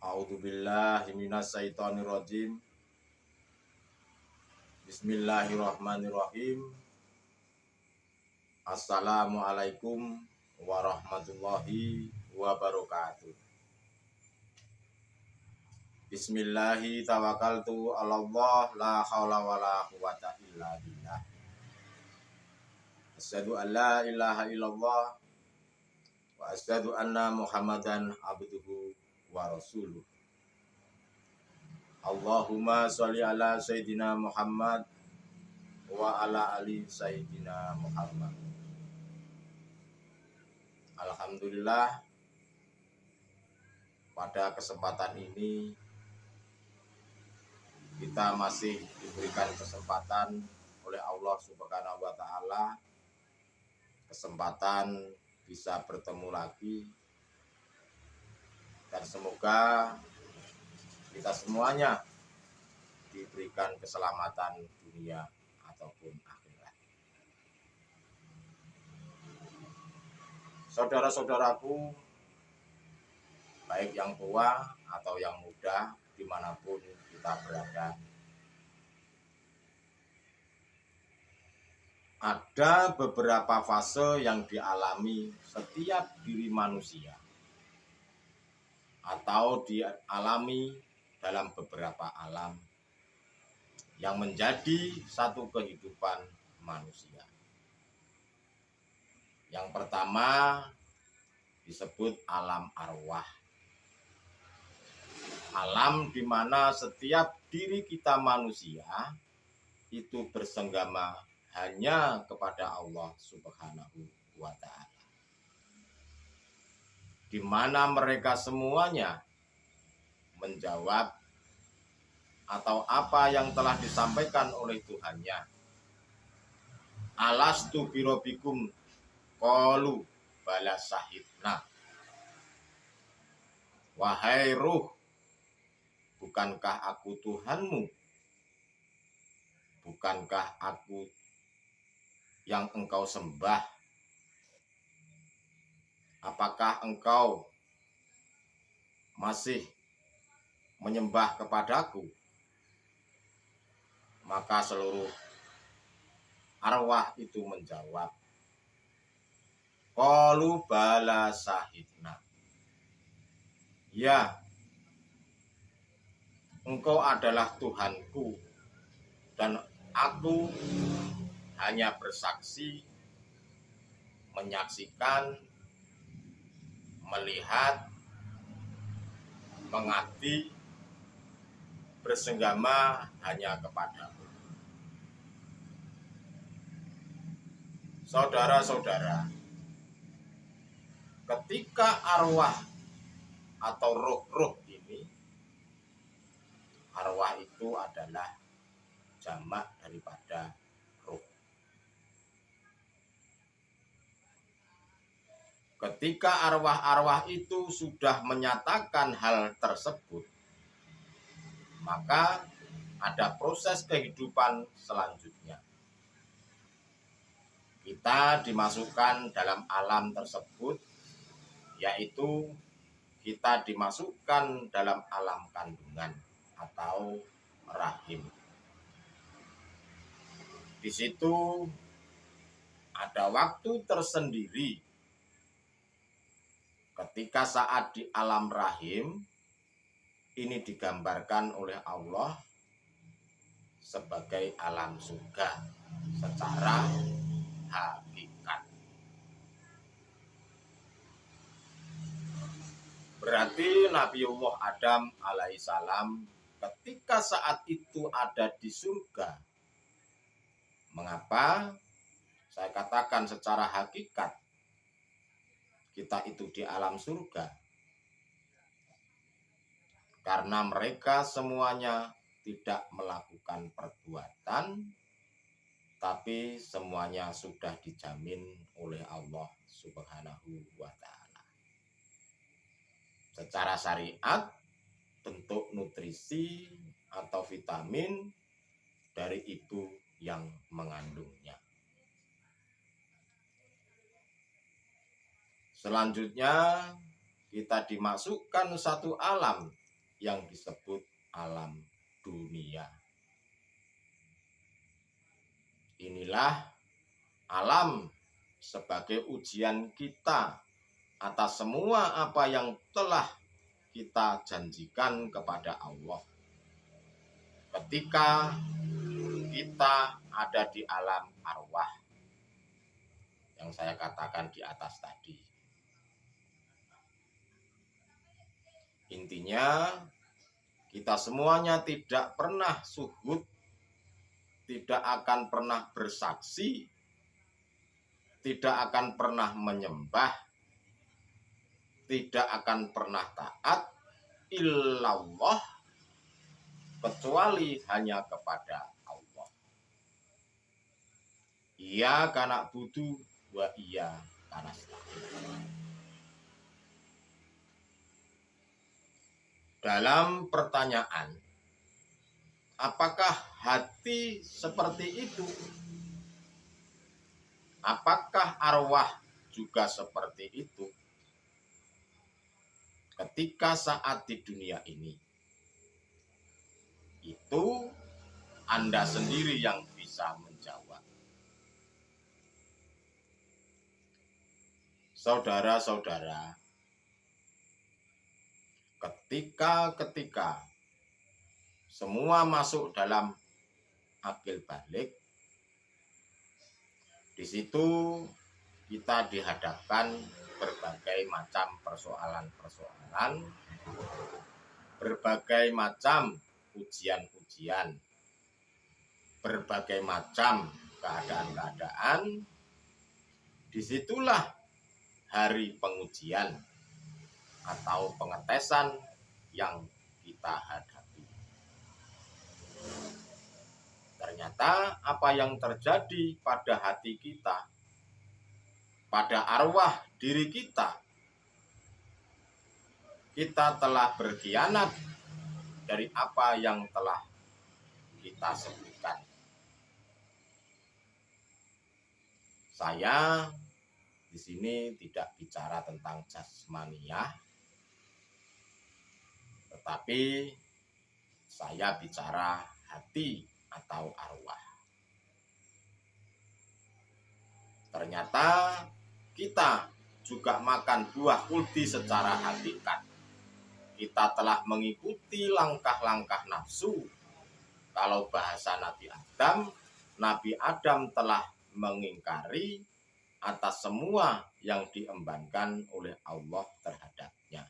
A'udzubillahi minasyaitonirrajim. Bismillahirrahmanirrahim. Assalamualaikum warahmatullahi wabarakatuh. Bismillahi tawakkaltu 'alallah la haula wala quwata illa billah. Asyhadu an la ilaha illallah wa asyhadu anna Muhammadan abduhu wa rasuluh. Allahumma sholli ala sayyidina Muhammad wa ala ali sayyidina Muhammad. Alhamdulillah, pada kesempatan ini kita masih diberikan kesempatan oleh Allah Subhanahu wa taala, kesempatan bisa bertemu lagi, dan semoga kita semuanya diberikan keselamatan dunia ataupun akhirat. Saudara-saudaraku, baik yang tua atau yang muda, dimanapun kita berada, ada beberapa fase yang dialami setiap diri manusia atau dialami dalam beberapa alam yang menjadi satu kehidupan manusia. Yang pertama disebut alam arwah. Alam di mana setiap diri kita manusia itu bersenggama hanya kepada Allah Subhanahu wa taala. Di mana mereka semuanya menjawab atau apa yang telah disampaikan oleh Tuhannya. Alastu birobikum qalu bala syahidna. Wahai ruh, bukankah aku Tuhanmu? Bukankah aku yang engkau sembah? Apakah engkau masih menyembah kepadaku? Maka seluruh arwah itu menjawab, qalu bala syahidna. Ya, engkau adalah Tuhanku, dan aku hanya bersaksi, menyaksikan, melihat, mengabdi, bersenggama hanya kepadamu. Saudara-saudara, ketika arwah atau roh-roh ini, arwah itu adalah jamak daripada roh. Ketika arwah-arwah itu sudah menyatakan hal tersebut, maka ada proses kehidupan selanjutnya. Kita dimasukkan dalam alam tersebut, yaitu kita dimasukkan dalam alam kandungan atau rahim. Di situ ada waktu tersendiri ketika saat di alam rahim ini digambarkan oleh Allah sebagai alam surga secara hakikat. Berarti Nabiullah Adam alaihissalam ketika saat itu ada di surga. Mengapa saya katakan secara hakikat kita itu di alam surga? Karena mereka semuanya tidak melakukan perbuatan, tapi semuanya sudah dijamin oleh Allah Subhanahu wa taala. Secara syariat, bentuk nutrisi atau vitamin dari ibu yang mengandungnya. Selanjutnya kita dimasukkan satu alam yang disebut alam dunia. Inilah alam sebagai ujian kita atas semua apa yang telah kita janjikan kepada Allah ketika kita ada di alam arwah yang saya katakan di atas tadi. Intinya kita semuanya tidak pernah suhud, tidak akan pernah bersaksi, tidak akan pernah menyembah, tidak akan pernah taat illallah kecuali hanya kepada Allah. Iya kana butuh wa iya kana nasta'in. Dalam pertanyaan, apakah hati seperti itu? Apakah arwah juga seperti itu? Ketika saat di dunia ini, itu Anda sendiri yang bisa menjawab. Saudara-saudara, ketika semua masuk dalam akil balik, di situ kita dihadapkan berbagai macam persoalan-persoalan, berbagai macam ujian-ujian, berbagai macam keadaan-keadaan. Disitulah hari pengujian atau pengetesan yang kita hadapi. Ternyata apa yang terjadi pada hati kita, pada arwah diri kita telah berkhianat dari apa yang telah kita sebutkan. Saya di sini tidak bicara tentang jasmaniah, tetapi saya bicara hati atau arwah. Ternyata kita juga makan buah kuldi secara hakikat. Kita telah mengikuti langkah-langkah nafsu. Kalau bahasa Nabi Adam telah mengingkari atas semua yang diembankan oleh Allah terhadapnya.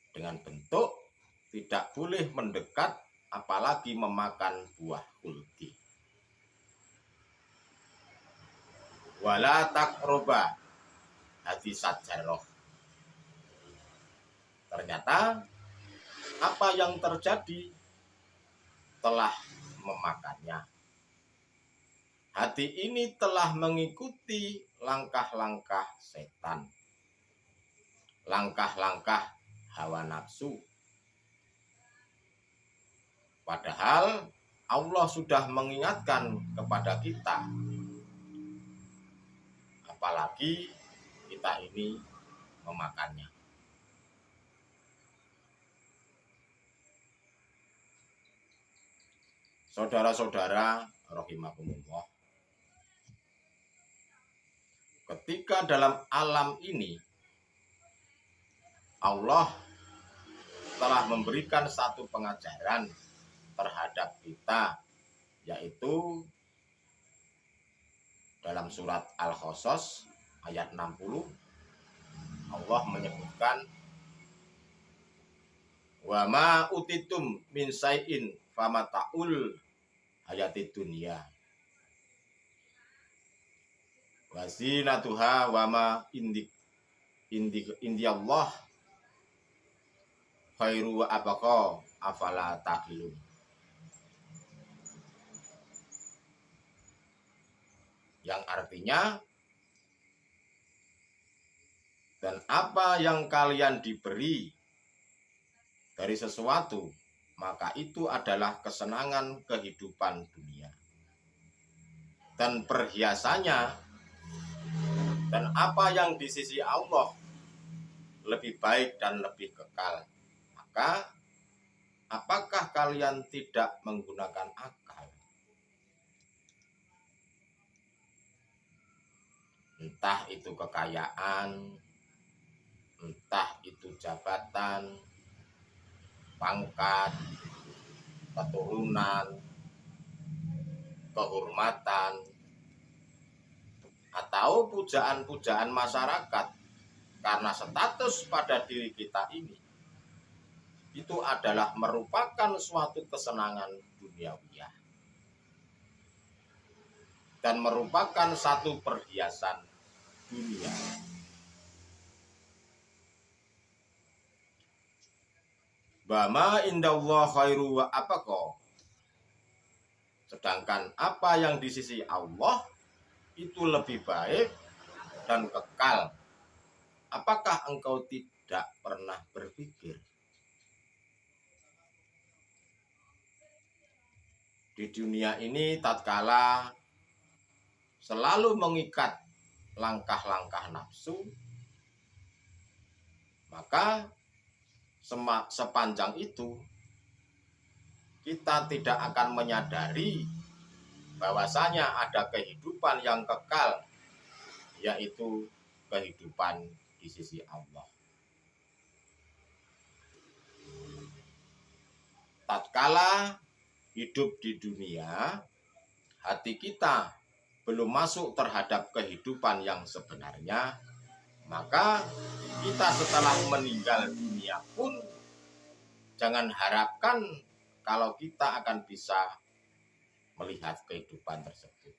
Dengan bentuk tidak boleh mendekat apalagi memakan buah kuldi. Wala taqroba hadis sajaroh. Ternyata apa yang terjadi telah memakannya. Hati ini telah mengikuti langkah-langkah setan, langkah-langkah hawa nafsu. Padahal Allah sudah mengingatkan kepada kita, apalagi kita ini memakannya. Saudara-saudara rahimakumullah, ketika dalam alam ini Allah telah memberikan satu pengajaran terhadap kita, yaitu dalam surat Al-Qasas ayat 60 Allah menyebutkan wa ma utitum min syai'in famataul hayatid dunya wa zinatuha wa ma indi Allah khairu wa abqa afala taqilun. Yang artinya, dan apa yang kalian diberi dari sesuatu, maka itu adalah kesenangan kehidupan dunia dan perhiasannya, dan apa yang di sisi Allah lebih baik dan lebih kekal, maka maka apakah kalian tidak menggunakan akal? Entah itu kekayaan, entah itu jabatan, pangkat, keturunan, kehormatan, atau pujaan-pujaan masyarakat karena status pada diri kita ini, itu adalah merupakan suatu kesenangan duniawiah dan merupakan satu perhiasan dunia. Bama indallah khairu wa abqa. Sedangkan apa yang di sisi Allah itu lebih baik dan kekal. Apakah engkau tidak pernah berpikir? Di dunia ini tatkala selalu mengikat langkah-langkah nafsu, maka sepanjang itu kita tidak akan menyadari bahwasanya ada kehidupan yang kekal, yaitu kehidupan di sisi Allah. Tatkala hidup di dunia, hati kita belum masuk terhadap kehidupan yang sebenarnya, maka kita setelah meninggal dunia pun jangan harapkan kalau kita akan bisa melihat kehidupan tersebut.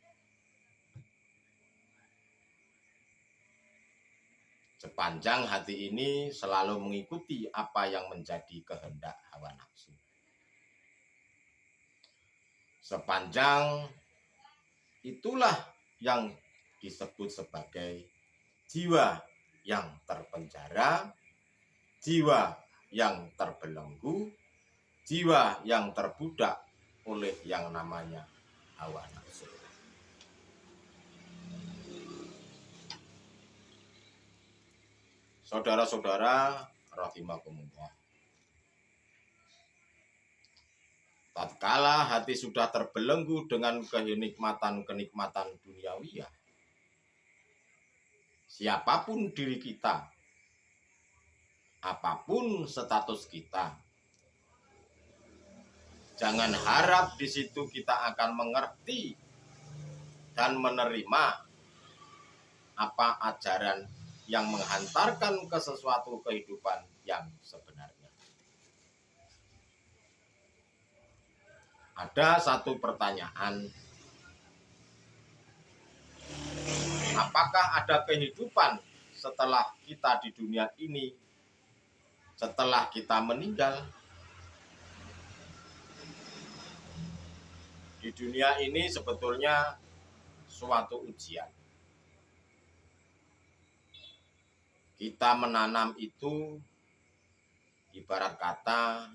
Sepanjang hati ini selalu mengikuti apa yang menjadi kehendak hawa nafsu. Sepanjang itulah yang disebut sebagai jiwa yang terpenjara, jiwa yang terbelenggu, jiwa yang terbudak oleh yang namanya hawa nafsu. Saudara-saudara rahimakumullah, tatkala hati sudah terbelenggu dengan kenikmatan duniawiah, siapapun diri kita, apapun status kita, jangan harap di situ kita akan mengerti dan menerima apa ajaran yang menghantarkan ke sesuatu kehidupan yang sebenarnya. Ada satu pertanyaan, apakah ada kehidupan setelah kita di dunia ini, setelah kita meninggal? Di dunia ini sebetulnya suatu ujian. Kita menanam itu ibarat kata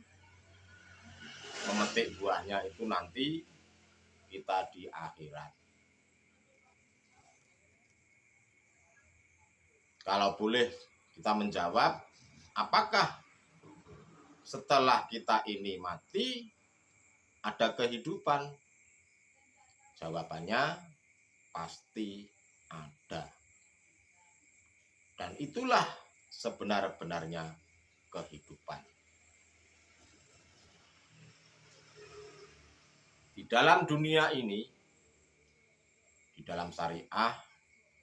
memetik buahnya itu nanti kita di akhirat. Kalau boleh kita menjawab, apakah setelah kita ini mati ada kehidupan? Jawabannya pasti ada. Dan itulah sebenar-benarnya kehidupan. Di dalam dunia ini, di dalam syariah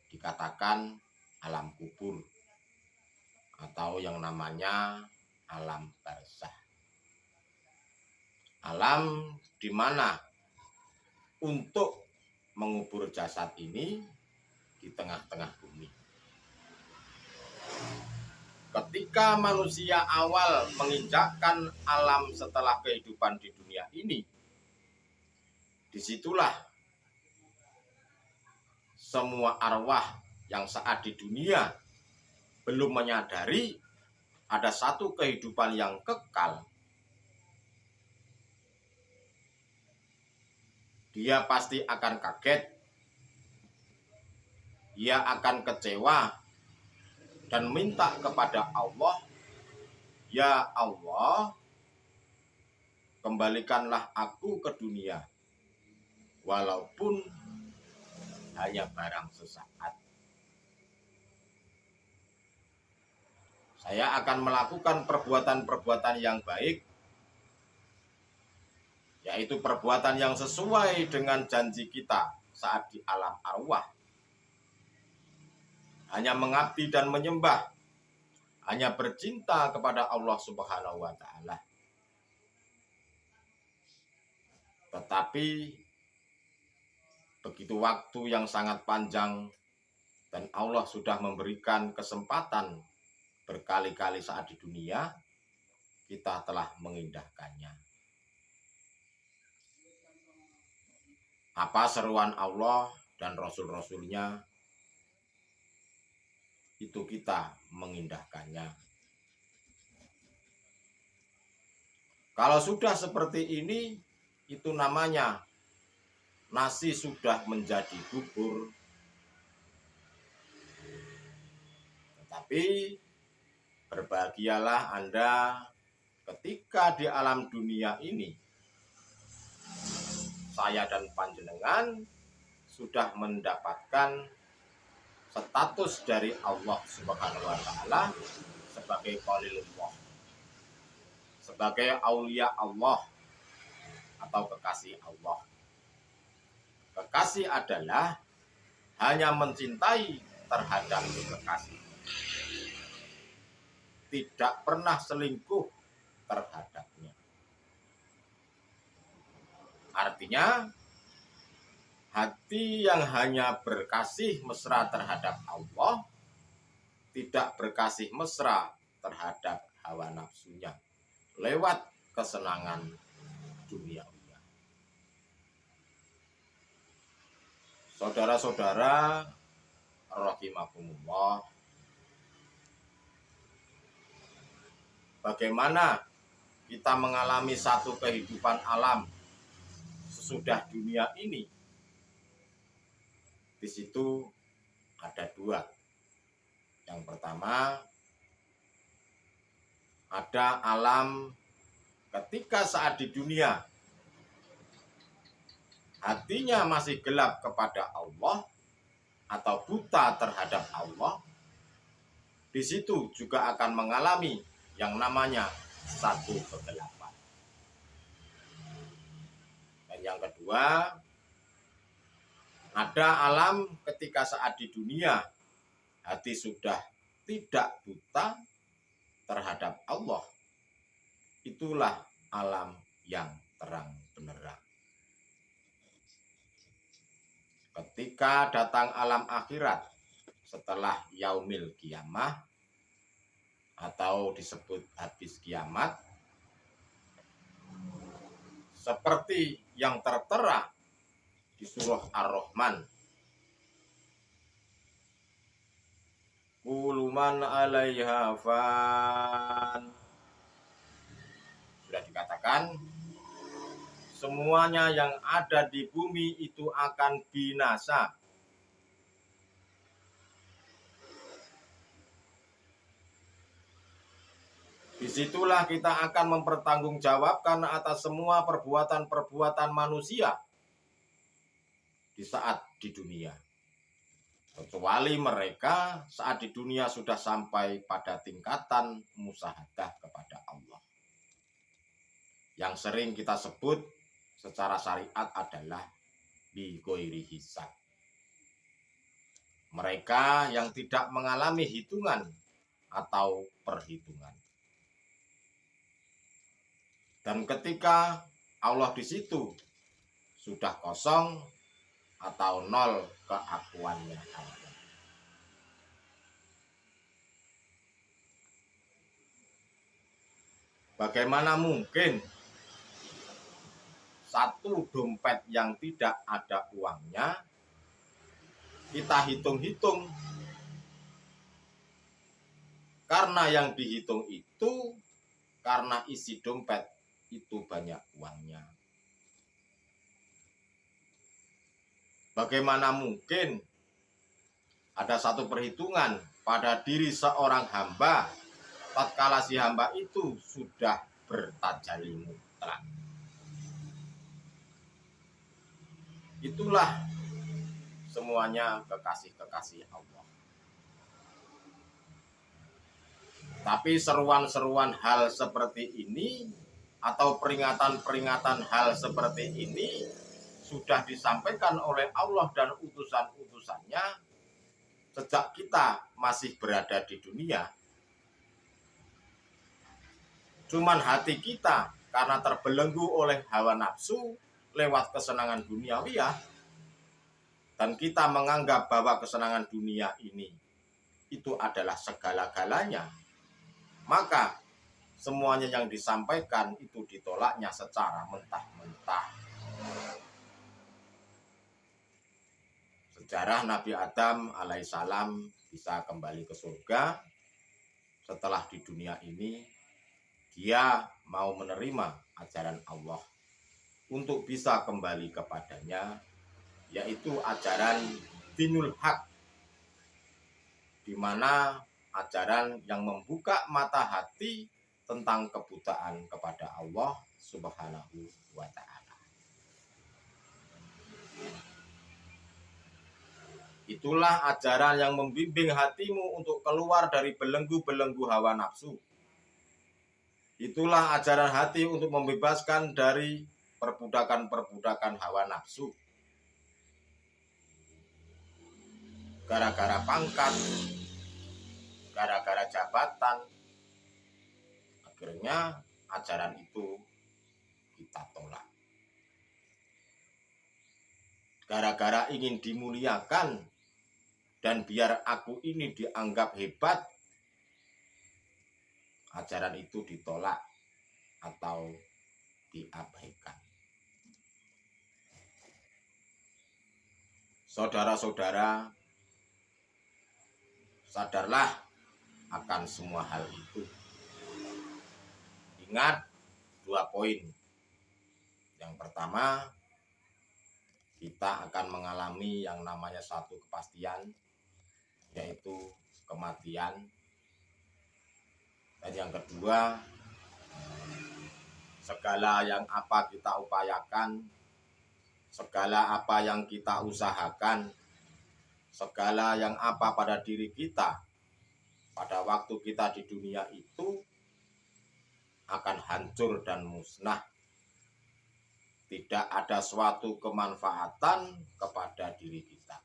dikatakan alam kubur atau yang namanya alam barzah. Alam di mana untuk mengubur jasad ini di tengah-tengah bumi. Ketika manusia awal menginjakkan alam setelah kehidupan di dunia ini, disitulah semua arwah yang saat di dunia belum menyadari ada satu kehidupan yang kekal, dia pasti akan kaget, dia akan kecewa dan minta kepada Allah Ya Allah, kembalikanlah aku ke dunia, walaupun hanya barang sesaat. Saya akan melakukan perbuatan-perbuatan yang baik, yaitu perbuatan yang sesuai dengan janji kita saat di alam arwah. Hanya mengabdi dan menyembah, hanya bercinta kepada Allah Subhanahu wa Ta'ala. Tetapi begitu waktu yang sangat panjang dan Allah sudah memberikan kesempatan berkali-kali saat di dunia, kita telah mengindahkannya. Apa seruan Allah dan Rasul-Rasulnya, itu kita mengindahkannya. Kalau sudah seperti ini, itu namanya nasi sudah menjadi bubur. Tetapi berbahagialah Anda ketika di alam dunia ini saya dan panjenengan sudah mendapatkan status dari Allah Subhanahu wa Ta'ala sebagai Khalilullah, sebagai aulia Allah atau kekasih Allah. Kekasih adalah hanya mencintai terhadap kekasih, tidak pernah selingkuh terhadapnya. Artinya, hati yang hanya berkasih mesra terhadap Allah, tidak berkasih mesra terhadap hawa nafsunya lewat kesenangan dunia. Saudara-saudara rahimakumullah, bagaimana kita mengalami satu kehidupan alam sesudah dunia ini? Di situ ada dua. Yang pertama, ada alam ketika saat di dunia hatinya masih gelap kepada Allah atau buta terhadap Allah. Di situ juga akan mengalami yang namanya satu kegelapan. Dan yang kedua, ada alam ketika saat di dunia hati sudah tidak buta terhadap Allah. Itulah alam yang terang benderang. Ketika datang alam akhirat setelah yaumil kiamah atau disebut habis kiamat, seperti yang tertera di surah Ar-Rahman, kullu man 'alaiha fan. Sudah dikatakan semuanya yang ada di bumi itu akan binasa. Disitulah kita akan mempertanggungjawabkan atas semua perbuatan-perbuatan manusia di saat di dunia. Kecuali mereka saat di dunia sudah sampai pada tingkatan musyahadah kepada Allah. Yang sering kita sebut secara syariat adalah bi ghairi hisab. Mereka yang tidak mengalami hitungan atau perhitungan. Dan ketika Allah di situ sudah kosong atau nol keakuannya Allah. Bagaimana mungkin satu dompet yang tidak ada uangnya kita hitung-hitung, karena yang dihitung itu karena isi dompet itu banyak uangnya. Bagaimana mungkin ada satu perhitungan pada diri seorang hamba tatkala si hamba itu sudah bertajalli mutlak. Itulah semuanya kekasih-kekasih Allah. Tapi seruan-seruan hal seperti ini atau peringatan-peringatan hal seperti ini sudah disampaikan oleh Allah dan utusan-utusannya sejak kita masih berada di dunia. Cuman hati kita karena terbelenggu oleh hawa nafsu lewat kesenangan duniawiyah, dan kita menganggap bahwa kesenangan dunia ini itu adalah segala-galanya, maka semuanya yang disampaikan itu ditolaknya secara mentah-mentah. Sejarah Nabi Adam alaihissalam bisa kembali ke surga setelah di dunia ini dia mau menerima ajaran Allah untuk bisa kembali kepadanya, yaitu ajaran dinul haq, di mana ajaran yang membuka mata hati tentang kebutaan kepada Allah Subhanahu wa ta'ala. Itulah ajaran yang membimbing hatimu untuk keluar dari belenggu-belenggu hawa nafsu. Itulah ajaran hati untuk membebaskan dari perbudakan-perbudakan hawa nafsu. Gara-gara pangkat, gara-gara jabatan, akhirnya ajaran itu kita tolak. Gara-gara ingin dimuliakan dan biar aku ini dianggap hebat, ajaran itu ditolak atau diabaikan. Saudara-saudara, sadarlah akan semua hal itu. Ingat 2 poin. Yang pertama, kita akan mengalami yang namanya satu kepastian, yaitu kematian. Dan yang kedua, segala yang apa kita upayakan, segala apa yang kita usahakan, segala yang apa pada diri kita pada waktu kita di dunia itu akan hancur dan musnah. Tidak ada suatu kemanfaatan kepada diri kita.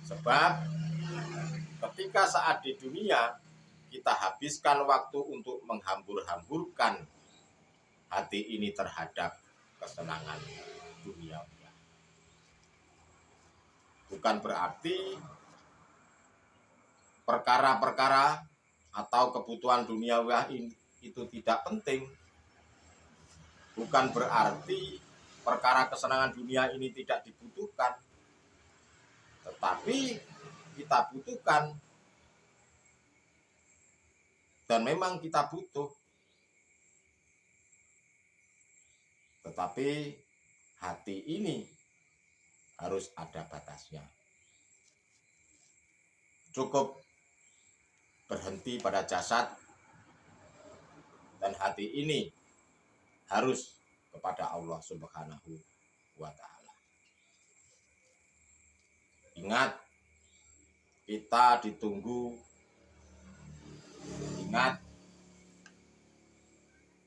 Sebab ketika saat di dunia kita habiskan waktu untuk menghambur-hamburkan hati ini terhadap kesenangan dunia. Bukan berarti perkara-perkara atau kebutuhan duniawi itu tidak penting. Bukan berarti perkara kesenangan dunia ini tidak dibutuhkan. Tetapi kita butuhkan. Dan memang kita butuh. Tetapi hati ini harus ada batasnya. Cukup berhenti pada jasad, dan hati ini harus kepada Allah Subhanahu wa ta'ala. Ingat, kita ditunggu. Ingat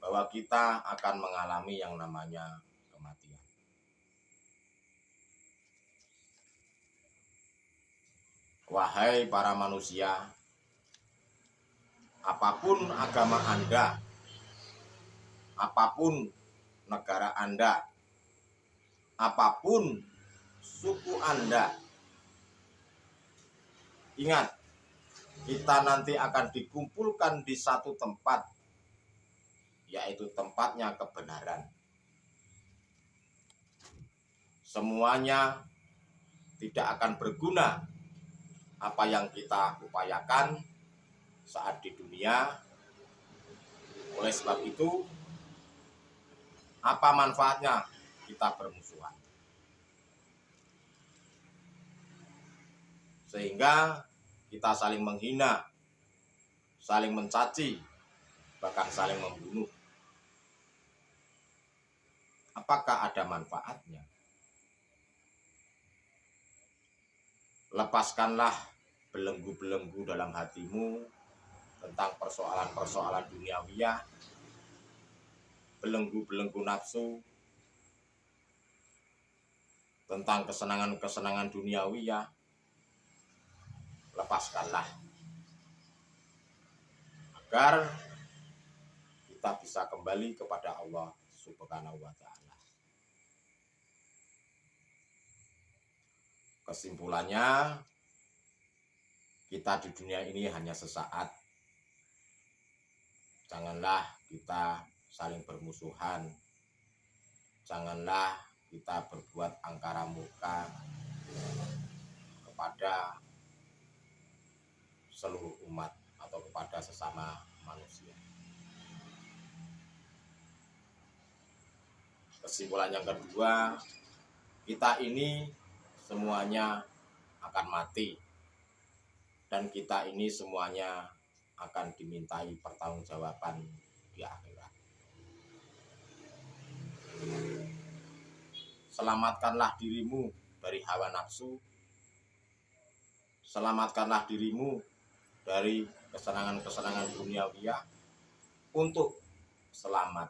bahwa kita akan mengalami yang namanya kematian. Wahai para manusia, apapun agama Anda, apapun negara Anda, apapun suku Anda, ingat, kita nanti akan dikumpulkan di satu tempat, yaitu tempatnya kebenaran. Semuanya tidak akan berguna apa yang kita upayakan saat di dunia. Oleh sebab itu, apa manfaatnya kita bermusuhan? sehingga kita saling menghina, saling mencaci, bahkan saling membunuh. Apakah ada manfaatnya? Lepaskanlah belenggu-belenggu dalam hatimu tentang persoalan-persoalan duniawiyah, belenggu-belenggu nafsu, tentang kesenangan-kesenangan duniawiyah. Lepaskanlah agar kita bisa kembali kepada Allah Subhanahu wa Ta'ala. Kesimpulannya, kita di dunia ini hanya sesaat. Janganlah kita saling bermusuhan. Janganlah kita berbuat angkara murka kepada seluruh umat atau kepada sesama manusia. Kesimpulan yang kedua, kita ini semuanya akan mati, dan kita ini semuanya akan dimintai pertanggungjawaban di akhirat. Selamatkanlah dirimu dari hawa nafsu. Selamatkanlah dirimu dari kesenangan-kesenangan duniawiyah untuk selamat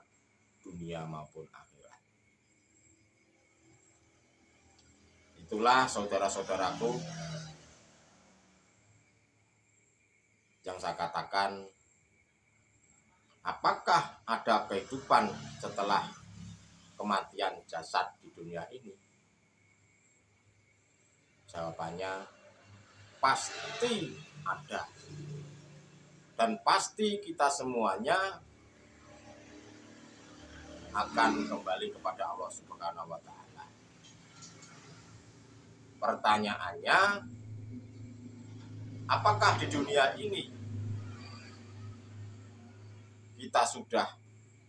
dunia maupun akhirat. Itulah saudara-saudaraku yang saya katakan, apakah ada kehidupan setelah kematian jasad di dunia ini? Jawabannya pasti ada. Dan pasti kita semuanya akan kembali kepada Allah Subhanahu wa Ta'ala. Pertanyaannya, apakah di dunia ini kita sudah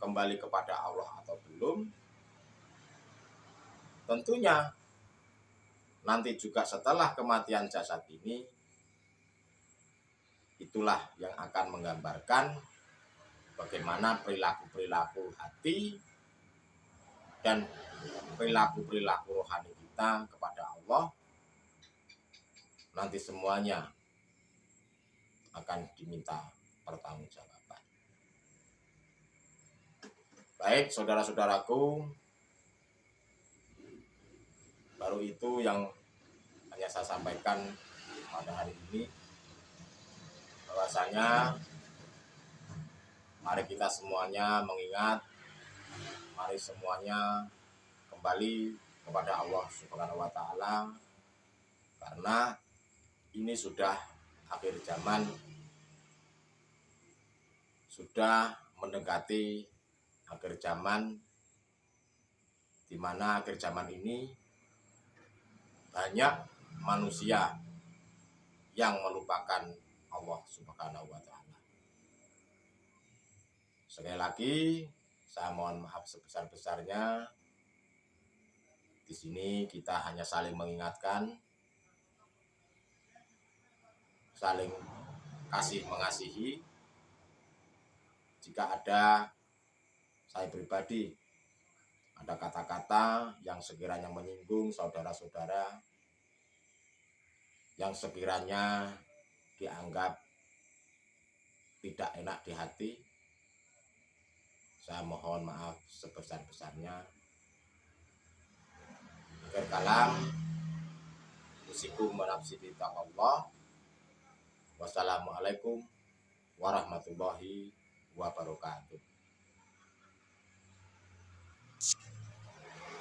kembali kepada Allah atau belum? Tentunya nanti juga setelah kematian jasad ini, itulah yang akan menggambarkan bagaimana perilaku-perilaku hati dan perilaku-perilaku rohani kita kepada Allah. Nanti semuanya akan diminta pertanggungjawaban. Baik, saudara-saudaraku, baru itu yang hanya saya sampaikan pada hari ini, bahwasanya mari kita semuanya mengingat, mari semuanya kembali kepada Allah Subhanahu wa Ta'ala, karena ini sudah akhir zaman, sudah mendekati akhir zaman, di mana akhir zaman ini banyak manusia yang melupakan Allah Subhanahu wa Ta'ala. Sekali lagi, saya mohon maaf sebesar-besarnya. Di sini kita hanya saling mengingatkan, saling kasih mengasihi. Jika ada, saya pribadi, ada kata-kata yang sekiranya menyinggung saudara-saudara, yang sekiranya dianggap tidak enak di hati, saya mohon maaf sebesar-besarnya. Akhir kalam, usikum menafsi Allah. Wassalamualaikum warahmatullahi wabarakatuh.